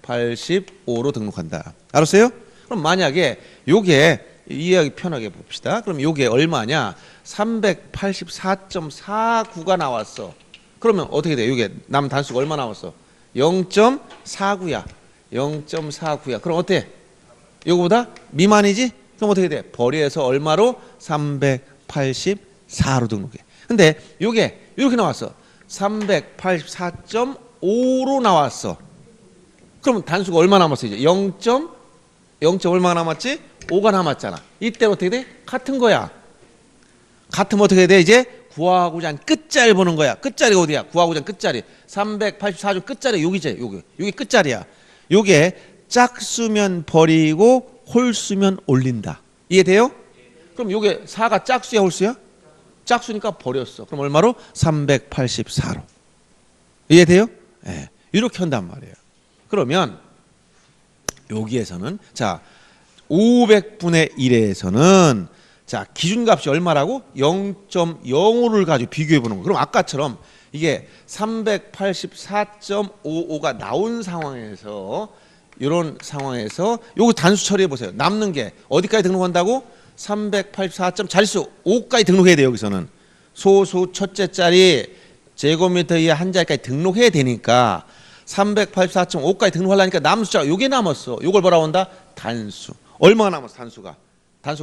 385로 등록한다. 알았어요? 그럼 만약에 요게 이해하기 편하게 봅시다. 그럼 요게 얼마냐? 384.49가 나왔어. 그러면 어떻게 돼? 요게 남 단수가 얼마 나왔어? 0.49야. 0.49야. 그럼 어때? 요거보다 미만이지? 그럼 어떻게 돼? 버려서 얼마로? 384로 등록해. 근데 요게 이렇게 나왔어. 384.5로 나왔어. 그러면 단수가 얼마 남았어? 이제 0. 얼마가 남았지? 5가 남았잖아. 이때는 어떻게 돼? 같은 거야. 같으면 어떻게 돼? 이제 구하고자 한 끝자리 보는 거야. 끝자리가 어디야? 구하고자 한 끝자리. 384중 끝자리 여기지. 여기 끝자리야. 요게 짝수면 버리고 홀수면 올린다. 이해돼요? 그럼 요게 4가 짝수야 홀수야? 짝수니까 버렸어. 그럼 얼마로? 384로. 이해돼요? 네. 이렇게 한단 말이에요. 그러면 여기에서는 자 500분의 1에서는 자 기준값이 얼마라고? 0.05를 가지고 비교해 보는 거. 그럼 아까처럼 이게 384.55가 나온 상황에서 이런 상황에서 요거 단수 처리해 보세요. 남는 게 어디까지 등록한다고? 384. 자릿수 5까지 등록해야 돼요. 여기서는 소수 첫째 자리 제곱미터 이하 한 자리까지 등록해야 되니까 384.5까지 등록하려니까 남은 숫자가 요게 남았어. 요걸 뭐라고 한다? 단수. 얼마가 남았어? 단수가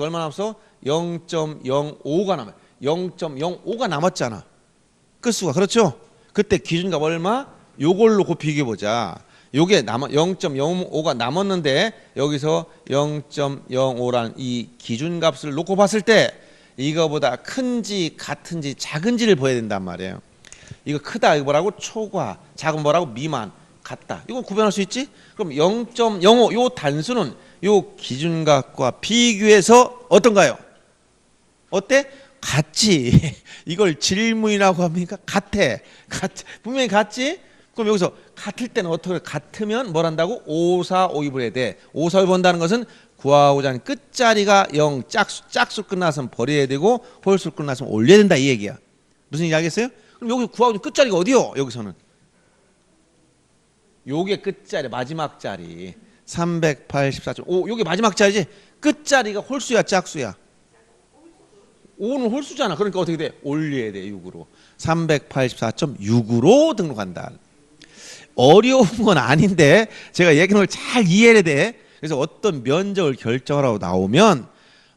얼마 남았어? 0.05가 남아요. 0.05가 남았잖아. 끝수가. 그렇죠? 그때 기준값 얼마? 요걸로 비교해 보자. 요게 0.05가 남았는데 여기서 0.05란 이 기준값을 놓고 봤을 때 이거보다 큰지 같은지 작은지를 보여야 된단 말이에요. 이거 크다 이거 뭐라고? 초과. 작은 뭐라고? 미만. 같다. 이거 구별할 수 있지? 그럼 0.05 요 단수는 요 기준값과 비교해서 어떤가요? 어때? 같지. 이걸 질문이라고 합니까? 같아. 분명히 같지? 그럼 여기서 같을 때는 어떻게 같으면 뭘 한다고? 5452을 해야 돼. 5452 본다는 것은 구하고자 하는 끝자리가 0 짝수 끝나서는 버려야 되고 홀수 끝나서는 올려야 된다 이 얘기야. 무슨 얘기 알겠어요? 그럼 여기 구하고자 하는 끝자리가 어디요? 여기서는 요게 끝자리 마지막 자리 384.5 요게 마지막 자리지. 끝자리가 홀수야 짝수야? 5는 홀수잖아. 그러니까 어떻게 돼? 올려야 돼. 6으로 384.6으로 등록한다. 어려운 건 아닌데 제가 얘기하는 걸 잘 이해해야 돼. 그래서 어떤 면적을 결정하라고 나오면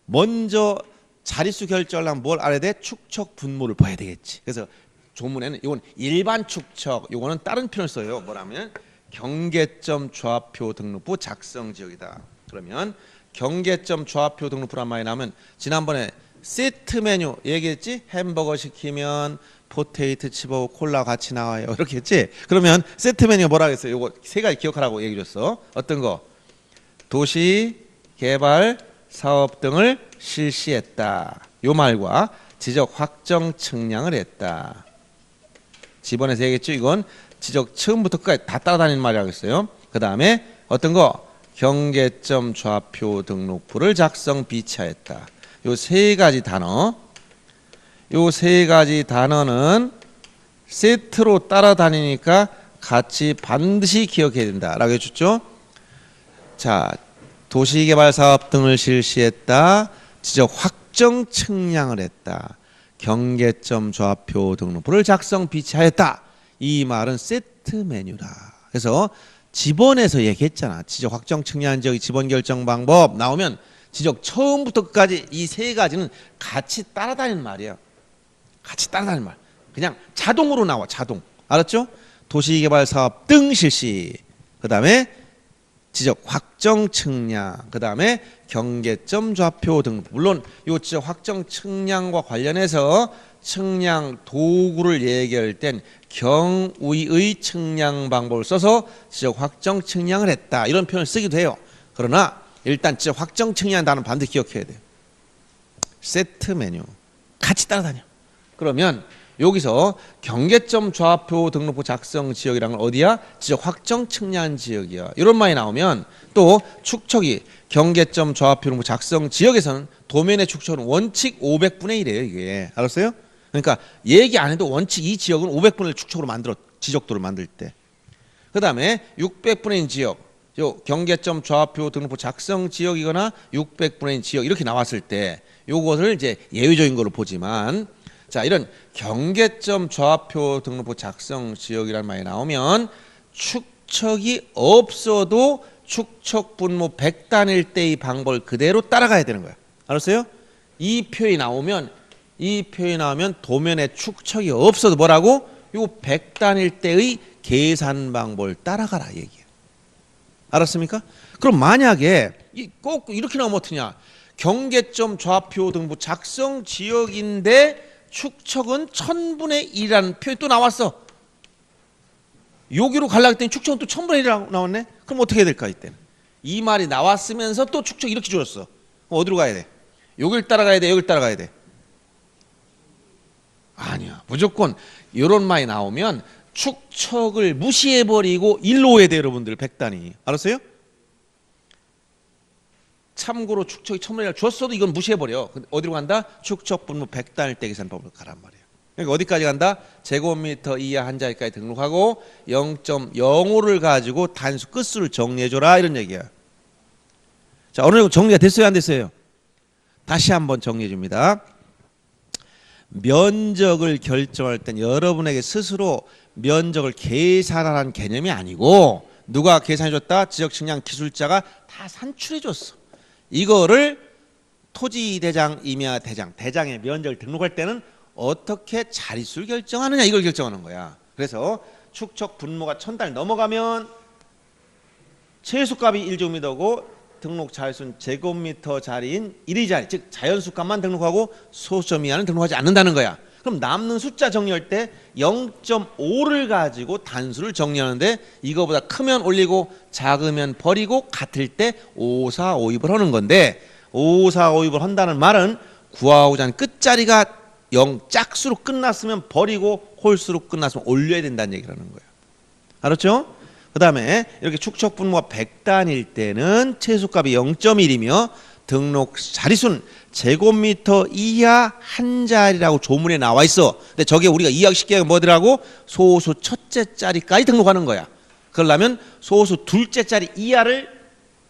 먼저 자릿수 결정하려면 뭘 알아야 돼? 축척 분모를 봐야 되겠지. 그래서 조문에는 이건 일반 축척, 이거는 다른 표현을 써요. 뭐라면 경계점 좌표 등록부 작성 지역이다. 그러면 경계점 좌표 등록부란 말이 나오면 지난번에 세트 메뉴 얘기했지? 햄버거 시키면 포테이토 칩하고 콜라 같이 나와요. 이렇게 했지? 그러면 세트 메뉴가 뭐라 그랬어요? 요거 세 가지 기억하라고 얘기해 줬어. 어떤 거? 도시 개발 사업 등을 실시했다. 요 말과 지적 확정 측량을 했다. 지번에서 얘기했죠? 이건 지적 처음부터 끝까지 다 따라다니는 말이라고 했어요. 그 다음에 어떤 거? 경계점 좌표 등록부를 작성 비차했다. 요 세 가지 단어, 요 세 가지 단어는 세트로 따라다니니까 같이 반드시 기억해야 된다라고 해줬죠. 자, 도시개발사업 등을 실시했다. 지적 확정 측량을 했다. 경계점 좌표 등록부를 작성 비차했다. 이 말은 세트 메뉴다. 그래서 지번에서 얘기했잖아. 지적 확정 측량 지역 지번 결정 방법 나오면 지적 처음부터 끝까지 이 세 가지는 같이 따라다니는 말이에요. 같이 따라다니는 말. 그냥 자동으로 나와. 자동. 알았죠? 도시개발 사업 등 실시. 그 다음에 지적 확정 측량. 그 다음에 경계점 좌표 등. 물론 이 지적 확정 측량과 관련해서 측량 도구를 얘기할 땐 경위의 측량 방법을 써서 지적 확정 측량을 했다. 이런 표현을 쓰기도 해요. 그러나 일단 지적 확정 측량 단어는 반드시 기억해야 돼요. 세트 메뉴. 같이 따라다녀. 그러면 여기서 경계점 좌표 등록부 작성 지역이란 건 어디야? 지적 확정 측량 지역이야. 이런 말이 나오면 또 축척이 경계점 좌표 등록부 작성 지역에서는 도면의 축척은 원칙 500분의 1이에요. 이게. 알았어요? 그러니까 얘기 안 해도 원칙 이 지역은 500분의 1 축척으로 만들어. 지적도를 만들 때. 그 다음에 600분의 1 지역. 요 경계점 좌표 등록부 작성 지역이거나 600분의 1 지역 이렇게 나왔을 때 요것을 이제 예외적인 거로 보지만 자, 이런 경계점 좌표 등록부 작성 지역이라는 말이 나오면 축척이 없어도 축척 분모 100단일 때의 방법을 그대로 따라가야 되는 거야. 알았어요? 이 표현이 나오면 도면에 축척이 없어도 뭐라고? 요 100단일 때의 계산 방법을 따라가라 얘기야. 알았습니까? 그럼 만약에 꼭 이렇게 나오면 어떠냐? 경계점 좌표 등부 작성 지역인데 축척은 1000분의 1이라는 표현이 또 나왔어. 여기로 가려고 했더니 축척은 또 1000분의 1이라고 나왔네? 그럼 어떻게 해야 될까 이때는? 이 말이 나왔으면서 또 축척 이렇게 줄었어. 어디로 가야 돼? 여길 따라가야 돼? 여길 따라가야 돼? 아니야. 무조건 이런 말이 나오면 축척을 무시해버리고 일로 해야 돼요. 여러분들 100단위. 알았어요? 참고로 축척이 1000분의 1을 줬어도 이건 무시해버려. 어디로 간다? 축척 분모 100단일 때 계산법으로 가란 말이에요. 그러니까 어디까지 간다? 제곱미터 이하 한 자리까지 등록하고 0.05를 가지고 단수 끝수를 정리해줘라 이런 얘기야. 자, 어느 정도 정리가 됐어요? 안 됐어요? 다시 한번 정리해줍니다. 면적을 결정할 땐 여러분에게 스스로 면적을 계산하라는 개념이 아니고 누가 계산해줬다? 지적측량 기술자가 다 산출해줬어. 이거를 토지대장, 임야대장, 대장의 면적을 등록할 때는 어떻게 자릿수를 결정하느냐 이걸 결정하는 거야. 그래서 축척 분모가 1000단 넘어가면 최소값이 1제곱미터고 등록 자릿수는 제곱미터 자리인 1의 자리, 즉 자연수값만 등록하고 소수점 이하는 등록하지 않는다는 거야. 그럼 남는 숫자 정리할 때 0.5를 가지고 단수를 정리하는데 이거보다 크면 올리고 작으면 버리고 같을 때 5, 4, 5입을 하는 건데 5, 4, 5입을 한다는 말은 구하고자 하는 끝자리가 0 짝수로 끝났으면 버리고 홀수로 끝났으면 올려야 된다는 얘기라는 거예요. 알았죠? 그 다음에 이렇게 축척 분모가 100단일 때는 최소값이 0.1이며 등록 자릿수는 제곱미터 이하 한 자리라고 조문에 나와 있어. 근데 저게 우리가 이해하기 쉽게 뭐더라고? 소수 첫째 자리까지 등록하는 거야. 그러려면 소수 둘째 자리 이하를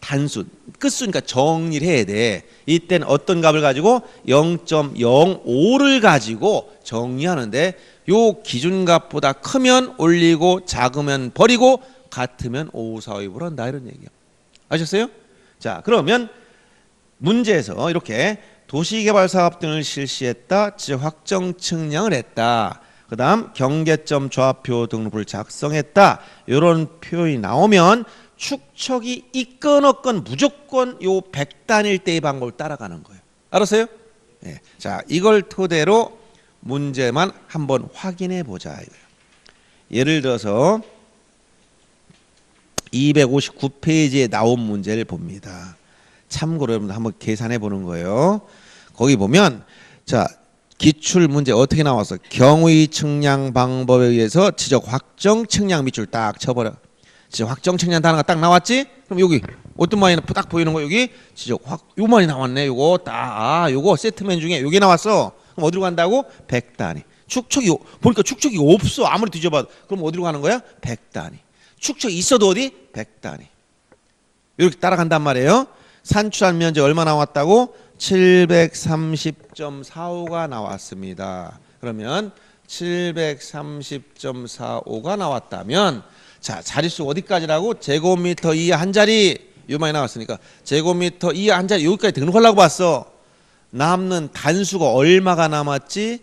단수, 끝수니까 정리를 해야 돼. 이때는 어떤 값을 가지고 0.05를 가지고 정리하는데 요 기준값보다 크면 올리고 작으면 버리고 같으면 5545를 한다 이런 얘기야. 아셨어요? 자, 그러면 문제에서 이렇게 도시개발사업 등을 실시했다, 지적 확정 측량을 했다, 그 다음 경계점 좌표 등록부를 작성했다, 이런 표현이 나오면 축척이 있건 없건 무조건 요 100단일 때의 방법을 따라가는 거예요. 알았어요? 네. 자, 이걸 토대로 문제만 한번 확인해 보자. 예를 들어서 259페이지에 나온 문제를 봅니다. 참고로 여러분들 한번 계산해 보는 거예요. 거기 보면 자, 기출 문제 어떻게 나왔어? 경의 측량 방법에 의해서 지적 확정 측량 밑줄 딱 쳐버려. 지적 확정 측량 단어가 딱 나왔지? 그럼 여기 어떤 말이 딱 보이는 거 여기 지적 요 말이 나왔네. 요거 딱 요거 세트맨 중에 요게 나왔어. 그럼 어디로 간다고? 100단위. 축척이 보니까 축척이 없어. 아무리 뒤져봐도. 그럼 어디로 가는 거야? 100단위. 축척이 있어도 어디? 100단위. 이렇게 따라간단 말이에요. 산출한 면적 얼마 나왔다고? 730.45가 나왔습니다. 그러면 730.45가 나왔다면 자, 자릿수 어디까지라고? 제곱미터 이하 한 자리 요 많이 나왔으니까 제곱미터 이하 한 자리 여기까지 등록하려고 봤어. 남는 단수가 얼마가 남았지?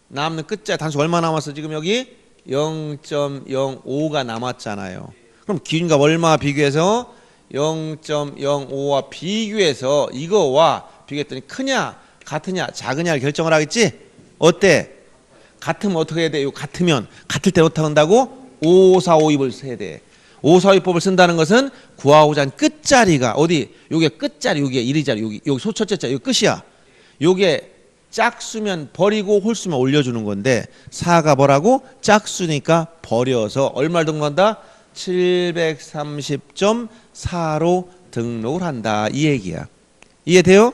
남는 끝자리 단수 얼마 남았어? 지금 여기 0.05가 남았잖아요. 그럼 기준값 얼마 비교해서 0.05와 비교해서 이거와 비교했더니 크냐 같으냐 작으냐를 결정을 하겠지? 어때? 같으면 어떻게 해야 돼? 이거 같으면 같을 때 어떻게 한다고? 5452을 써야 돼. 5452법을 쓴다는 것은 구하고자 한 끝자리가 어디? 요게 끝자리, 요게 1위자리, 여기 소첫째 자리, 이거 끝이야. 요게 짝수면 버리고 홀수면 올려주는 건데 4가 뭐라고? 짝수니까 버려서 얼마를 등록한다? 730.4로 등록을 한다 이 얘기야. 이해돼요?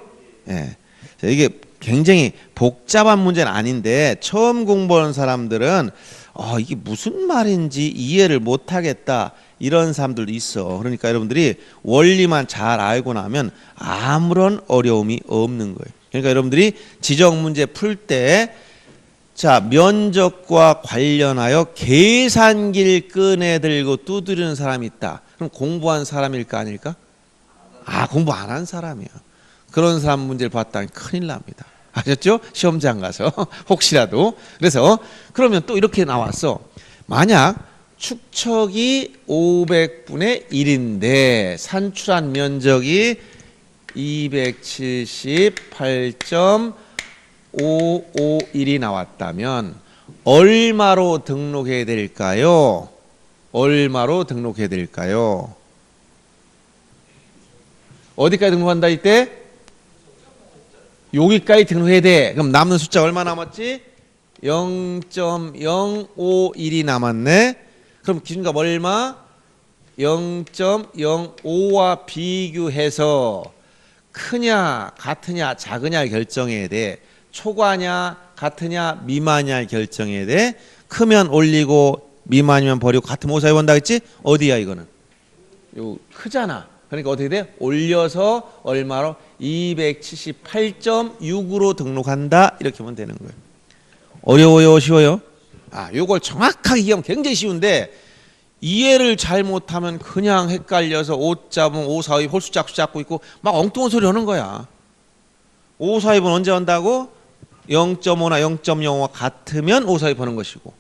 예. 자, 이게 굉장히 복잡한 문제는 아닌데 처음 공부하는 사람들은 이게 무슨 말인지 이해를 못하겠다 이런 사람들도 있어. 그러니까 여러분들이 원리만 잘 알고 나면 아무런 어려움이 없는 거예요. 그러니까 여러분들이 지적 문제 풀 때 자, 면적과 관련하여 계산기를 꺼내 들고 두드리는 사람이 있다. 그럼 공부한 사람일까 아닐까? 공부 안 한 사람이야. 그런 사람 문제를 봤다니 큰일 납니다. 아셨죠? 시험장 가서 혹시라도. 그래서 그러면 또 이렇게 나왔어. 만약 축척이 500분의 1인데 산출한 면적이 278.551이 나왔다면 얼마로 등록해야 될까요? 얼마로 등록해야 될까요? 어디까지 등록한다 이때? 여기까지 등록해야 돼. 그럼 남는 숫자 얼마 남았지? 0.051이 남았네. 그럼 기준값 얼마? 0.05와 비교해서 크냐 같으냐 작으냐 결정해야 돼. 초과냐 같으냐 미만이냐 결정해야 돼. 크면 올리고 미만이면 버리고 같으면 54 본다 했지? 어디야 이거는? 요 크잖아. 그러니까 어떻게 돼? 올려서 얼마로? 278.6으로 등록한다. 이렇게 하면 되는 거예요. 어려워요? 쉬워요? 요걸 정확하게 이해하면 굉장히 쉬운데 이해를 잘못하면 그냥 헷갈려서 5 잡으면 5, 4, 2 홀수 짝수 잡고 있고 막 엉뚱한 소리 하는 거야. 5, 4, 2는 언제 한다고? 0.5나 0.05와 같으면 5, 4, 2 버는 것이고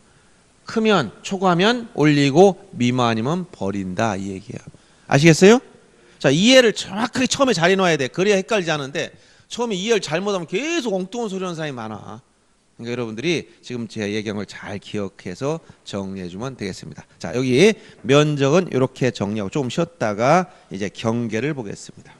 크면 초과하면 올리고 미만이면 버린다 이 얘기야. 아시겠어요? 자, 이해를 정확하게 처음에 잘 해놔야 돼. 그래야 헷갈리지 않은데 처음에 이해를 잘못하면 계속 엉뚱한 소리 하는 사람이 많아. 그러니까 여러분들이 지금 제가 얘기한 걸 잘 기억해서 정리해 주면 되겠습니다. 자, 여기 면적은 이렇게 정리하고 조금 쉬었다가 이제 경계를 보겠습니다.